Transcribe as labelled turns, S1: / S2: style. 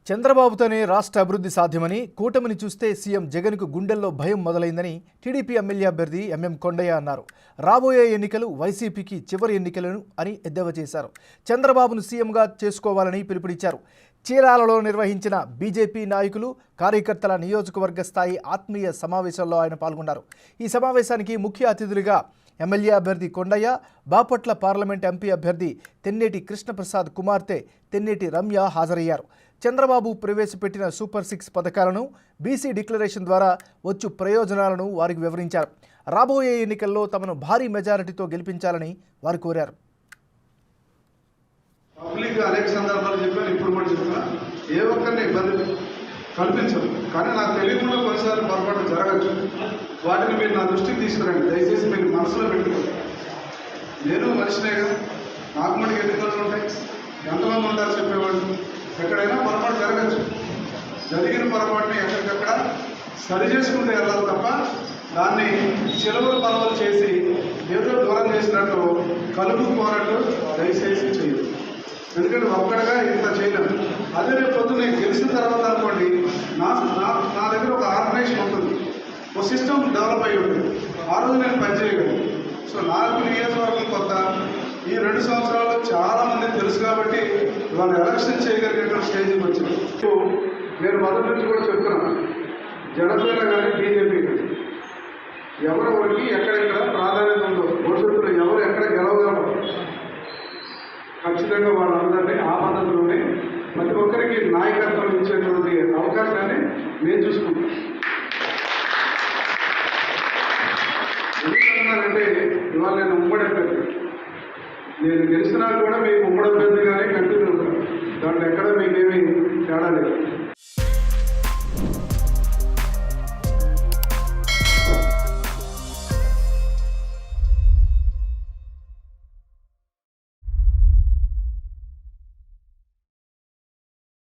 S1: చంద్రబాబుతోనే రాష్ట్ర అభివృద్ధి సాధ్యమని, కూటమిని చూస్తే సీఎం జగన్కు గుండెల్లో భయం మొదలైందని టీడీపీ ఎమ్మెల్యే అభ్యర్థి ఎంఎం కొండయ్య అన్నారు. రాబోయే ఎన్నికలు వైసీపీకి చివరి ఎన్నికలను అని ఎద్దేవా చేశారు. చంద్రబాబును సీఎంగా చేసుకోవాలని పిలుపునిచ్చారు. చీరాలలో నిర్వహించిన బీజేపీ నాయకులు, కార్యకర్తల నియోజకవర్గ స్థాయి ఆత్మీయ సమావేశంలో ఆయన పాల్గొన్నారు. ఈ సమావేశానికి ముఖ్య అతిథులుగా ఎమ్మెల్యే అభ్యర్థి కొండయ్య, బాపట్ల పార్లమెంట్ ఎంపీ అభ్యర్థి తెన్నేటి కృష్ణప్రసాద్ కుమార్తె తెన్నేటి రమ్య హాజరయ్యారు. చంద్రబాబు ప్రవేశపెట్టిన సూపర్ 6 పథకాలను, బీసీ డిక్లరేషన్ ద్వారా వచ్చు ప్రయోజనాలను వారికి వివరించారు. రాబోయే ఎన్నికల్లో తమను భారీ మెజారిటీతో గెలిపించాలని వారు కోరారు.
S2: పబ్లిక్ అనేక సందర్భాలు చెప్పాను, ఇప్పుడు కూడా చెప్తున్నా, ఏ ఒక్కరిని ఇబ్బంది కల్పించదు. కానీ నాకు తెలియకుండా కొన్నిసార్లు పొరపాటు జరగచ్చు. వాటిని మీరు నా దృష్టికి తీసుకురండి. దయచేసి మీరు మనసులో పెట్టుకోండి. నేను మనిషినేగా, నాకు మటుకు ఎన్ని పనులు ఉంటాయి, ఎంతమంది ఉంటారు చెప్పేవాళ్ళు. ఎక్కడైనా పొరపాటు జరగచ్చు. జరిగిన పొరపాటుని ఎక్కడికక్కడ సరి చేసుకుంటూ వెళ్ళాలి తప్ప దాన్ని చిలువలు పనులు చేసి ఏదో దూరం చేసినట్టు కలుపుకోనట్టు దయచేసి చేయదు. ఎందుకంటే ఒక్కడగా ఇంత చేయలేము. అదే రేపు పొద్దున్న నేను గెలిచిన తర్వాత అనుకోండి, నా దగ్గర ఒక ఆర్గనైజేషన్ ఉంటుంది, ఒక సిస్టమ్ డెవలప్ అయ్యి ఉంటుంది. ఆ రోజు నేను పనిచేయగలను. సో నాకు నియోజకవర్గం కొత్త. ఈ 2 సంవత్సరాల్లో చాలా మంది తెలుసు కాబట్టి వాళ్ళు ఎలక్షన్ చేయగలిగిన స్టేజ్కి వచ్చింది. నేను మొదటి నుంచి కూడా చెప్తున్నాను, జనసేన కానీ బీజేపీ కానీ ఎవరెవరికి ఎక్కడెక్కడ ప్రాధాన్యత ఉందో, భవిష్యత్తులో ఎవరు ఎక్కడ గెలవగలరు, ఖచ్చితంగా వాళ్ళందరినీ ఆ పద్ధతిలోనే ప్రతి ఒక్కరికి నాయకత్వం ఇచ్చేటువంటి అవకాశాన్ని నేను చూసుకుంటాను. ఎందుకంటే ఇవాళ నేను ఉమ్మడి అభ్యర్థి, నేను గెలిచినా కూడా మీకు ఉమ్మడి అభ్యర్థిగానే కంటిన్యూ ఉంటాను. దాంట్లో ఎక్కడ మీకేమీ తేడా లేదు.